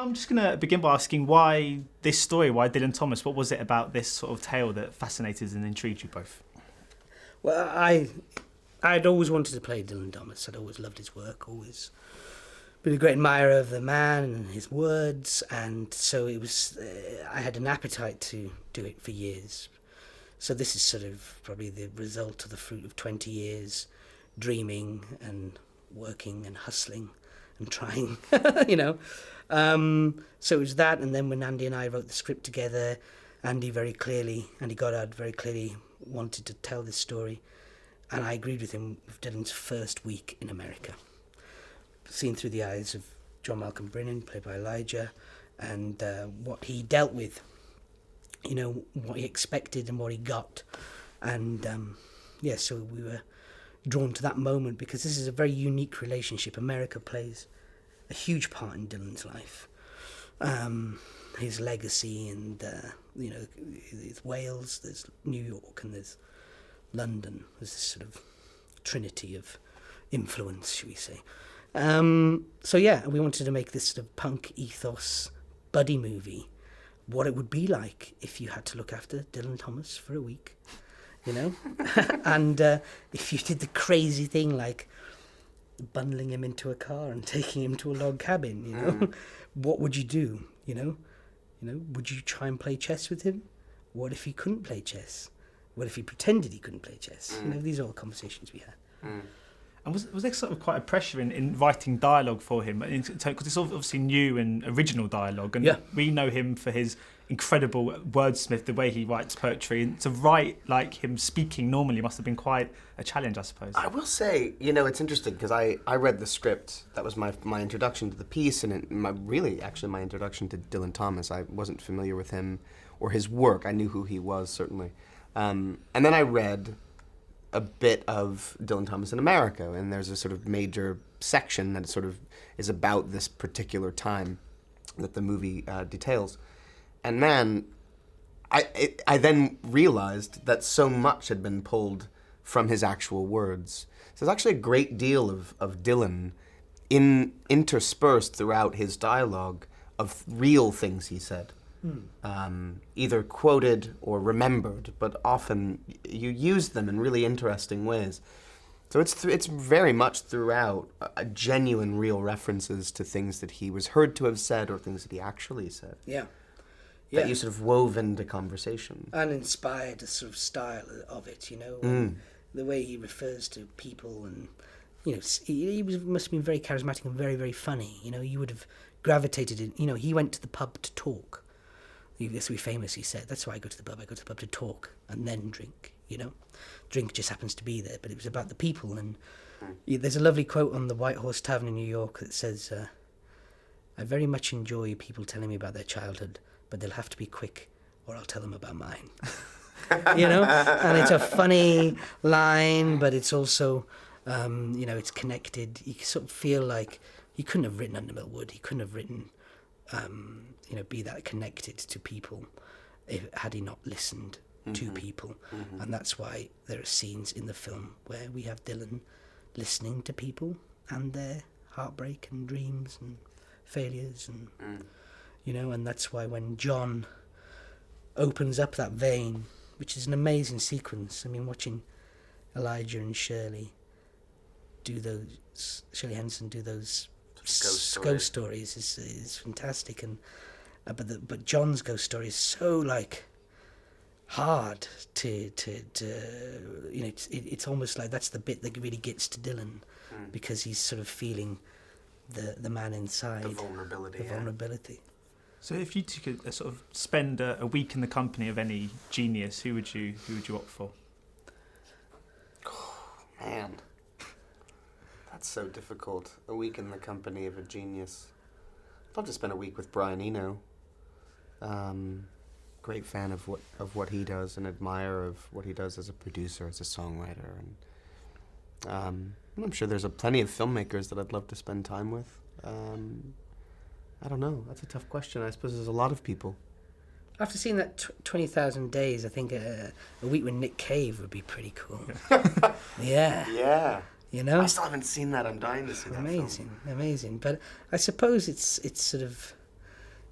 I'm just going to begin by asking why this story, why Dylan Thomas? What was it about this sort of tale that fascinated and intrigued you both? Well, I'd always wanted to play Dylan Thomas. I'd always loved his work, always been a great admirer of the man and his words, and so it was. I had an appetite to do it for years. So this is sort of probably the result of the fruit of 20 years dreaming and working and hustling and trying, you know. So it was that, and then when Andy and I wrote the script together, Andy Goddard very clearly wanted to tell this story, and I agreed with him with Dylan's first week in America. Seen through the eyes of John Malcolm Brennan, played by Elijah, and what he dealt with, you know, what he expected and what he got. And so we were drawn to that moment because this is a very unique relationship. America plays a huge part in Dylan's life. His legacy and, you know, there's Wales, there's New York, and there's London. There's this sort of trinity of influence, should we say. We wanted to make this sort of punk ethos buddy movie, what it would be like if you had to look after Dylan Thomas for a week, you know, and if you did the crazy thing like bundling him into a car and taking him to a log cabin, you know, what would you do, you know, would you try and play chess with him? What if he couldn't play chess? What if he pretended he couldn't play chess? You know, these are all conversations we had. And was there sort of quite a pressure in writing dialogue for him? Because it's obviously new and original dialogue, and we know him for his incredible wordsmith, the way he writes poetry. And to write like him speaking normally must have been quite a challenge, I suppose. I will say, you know, it's interesting because I read the script. That was my introduction to the piece, and my introduction to Dylan Thomas. I wasn't familiar with him or his work. I knew who he was, certainly. And then I read a bit of Dylan Thomas in America, and there's a sort of major section that sort of is about this particular time that the movie details. And man, I then realized that so much had been pulled from his actual words. So there's actually a great deal of Dylan interspersed throughout his dialogue of real things he said. Either quoted or remembered, but often you use them in really interesting ways. So it's very much throughout a genuine, real references to things that he was heard to have said or things that he actually said. Yeah. That you sort of wove into conversation. And inspired the sort of style of it, you know, the way he refers to people, and, you know, he must have been very charismatic and very, very funny. You know, you would have gravitated in, you know, he went to the pub to talk. This we famously said, that's why I go to the pub. I go to the pub to talk and then drink, you know. Drink just happens to be there, but it was about the people. And there's a lovely quote on the White Horse Tavern in New York that says, I very much enjoy people telling me about their childhood, but they'll have to be quick or I'll tell them about mine. You know? And it's a funny line, but it's also, you know, it's connected. You sort of feel like he couldn't have written Under Millwood. He couldn't have written... you know, be that connected to people had he not listened to people. And that's why there are scenes in the film where we have Dylan listening to people and their heartbreak and dreams and failures, and you know, and that's why when John opens up that vein, which is an amazing sequence. I mean, watching Elijah and Shirley Henson do those ghost stories is fantastic, and but John's ghost story is so like hard to you know, it's almost like that's the bit that really gets to Dylan, because he's sort of feeling the man inside, the vulnerability. So if you could sort of spend a week in the company of any genius, who would you opt for? Oh, man. That's so difficult. A week in the company of a genius. I'd love to spend a week with Brian Eno. Great fan of what he does, and admirer of what he does as a producer, as a songwriter, and I'm sure there's plenty of filmmakers that I'd love to spend time with. I don't know. That's a tough question. I suppose there's a lot of people. After seeing that 20,000 Days, I think a week with Nick Cave would be pretty cool. Yeah. Yeah. You know? I still haven't seen that. I'm dying to see that film. Amazing. But I suppose it's sort of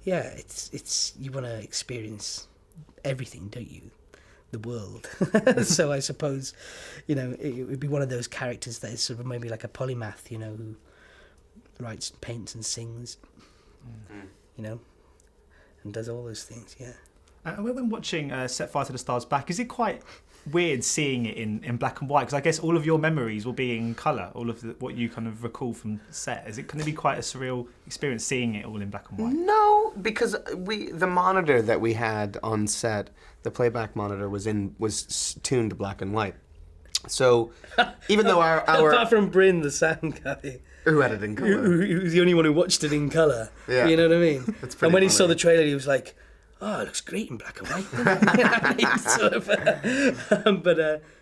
yeah, it's you want to experience everything, don't you? The world. So I suppose, you know, it would be one of those characters that is sort of maybe like a polymath, you know, who writes, paints and sings, you know, and does all those things, yeah. When watching Set Fire to the Stars back, is it quite weird seeing it in black and white? Because I guess all of your memories will be in colour, all of what you kind of recall from set. Is it going to be quite a surreal experience seeing it all in black and white? No, because the monitor that we had on set, the playback monitor was tuned black and white. So even though our apart from Bryn, the sound guy, who had it in colour, who was the only one who watched it in colour, yeah. You know what I mean? That's pretty and when he funny. saw the trailer, he was like, "Oh, it looks great in black and white." Sort of,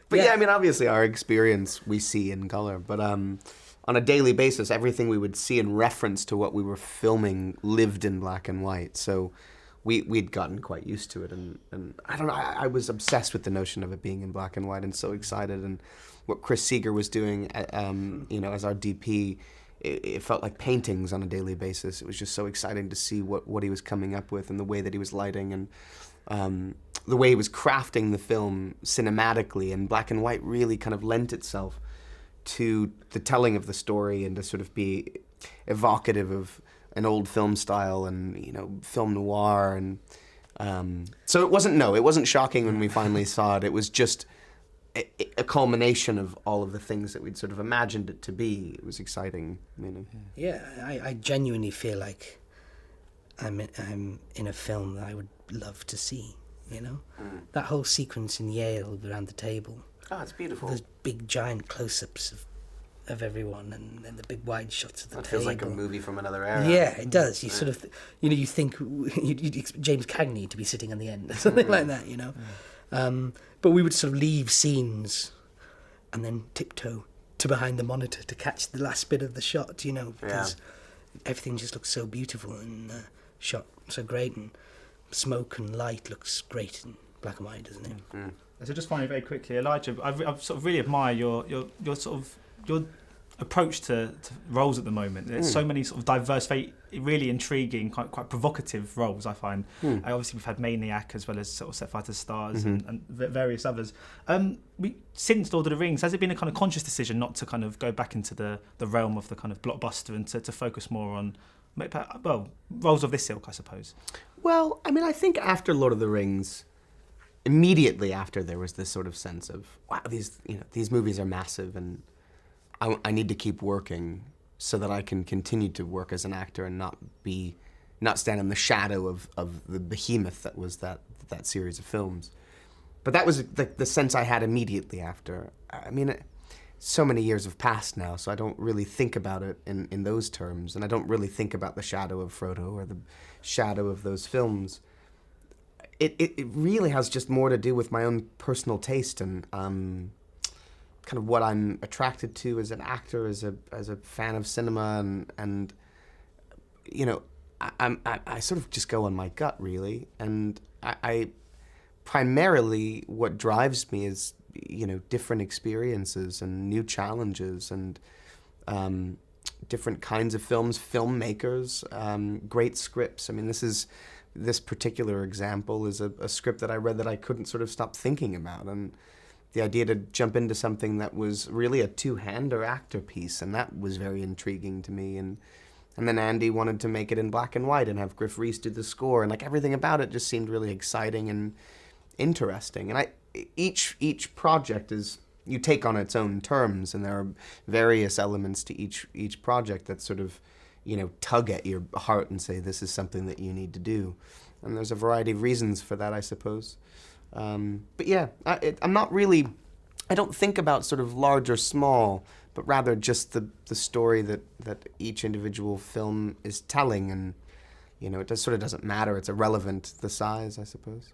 but yeah, I mean, obviously our experience we see in colour, but on a daily basis, everything we would see in reference to what we were filming lived in black and white. So we'd gotten quite used to it, and I don't know, I was obsessed with the notion of it being in black and white, and so excited. And what Chris Seeger was doing, you know, as our DP, it felt like paintings on a daily basis. It was just so exciting to see what he was coming up with, and the way that he was lighting, and the way he was crafting the film cinematically. And black and white really kind of lent itself to the telling of the story, and to sort of be evocative of an old film style, and, you know, film noir. And so it wasn't shocking when we finally saw it. It was just a culmination of all of the things that we'd sort of imagined it to be. It was exciting, you know. yeah, I genuinely feel like I'm in a film that I would love to see, you know. That whole sequence in Yale around the table. Oh, it's beautiful. Those big giant close-ups of everyone, and the big wide shots of the That table. feels like a movie from another era. Yeah, it does. You sort of, you know, you think you'd expect James Cagney to be sitting on the end or something like that, you know. But we would sort of leave scenes and then tiptoe to behind the monitor to catch the last bit of the shot, you know, because everything just looks so beautiful and shot so great, and smoke and light looks great in black and white, doesn't it? So just finally, very quickly, Elijah, I sort of really admire your sort of your approach to roles at the moment. There's so many sort of diverse, very really intriguing, quite provocative roles, I find. Obviously, we've had Maniac as well as sort of Set Fire to the Stars and various others. Since Lord of the Rings, has it been a kind of conscious decision not to kind of go back into the realm of the kind of blockbuster, and to focus more on, well, roles of this ilk, I suppose? Well, I mean, I think after Lord of the Rings, immediately after, there was this sort of sense of, wow, these movies are massive, and I need to keep working so that I can continue to work as an actor and not stand in the shadow of the behemoth that was that series of films. But that was the sense I had immediately after. I mean, so many years have passed now, so I don't really think about it in those terms, and I don't really think about the shadow of Frodo or the shadow of those films. It really has just more to do with my own personal taste, and kind of what I'm attracted to as an actor, as a fan of cinema, and you know, I sort of just go on my gut, really. And I primarily, what drives me is, you know, different experiences and new challenges, and different kinds of films, filmmakers, great scripts. I mean, this particular example is a script that I read that I couldn't sort of stop thinking about, and the idea to jump into something that was really a two-hander actor piece, and that was very intriguing to me. And then Andy wanted to make it in black and white and have Griff Rhys do the score, and like everything about it just seemed really exciting and interesting. And each project is, you take on its own terms, and there are various elements to each project that sort of, you know, tug at your heart and say, this is something that you need to do. And there's a variety of reasons for that, I suppose. But yeah, I'm not really, I don't think about sort of large or small, but rather just the story that each individual film is telling. And, you know, it doesn't matter. It's irrelevant, the size, I suppose.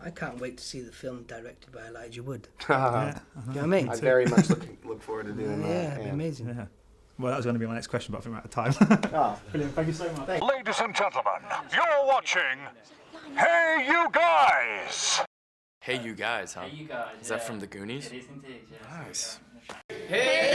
I can't wait to see the film directed by Elijah Wood. Yeah. You know what I mean? I very much look forward to doing that. Yeah, it'd be amazing. Yeah. Well, that was going to be my next question, but I think we're out of time. Brilliant. Thank you so much. Ladies and gentlemen, you're watching Hey You Guys! Hey You Guys, huh? Hey, you guys. Is that from the Goonies? It is indeed, yes. Nice. Hey,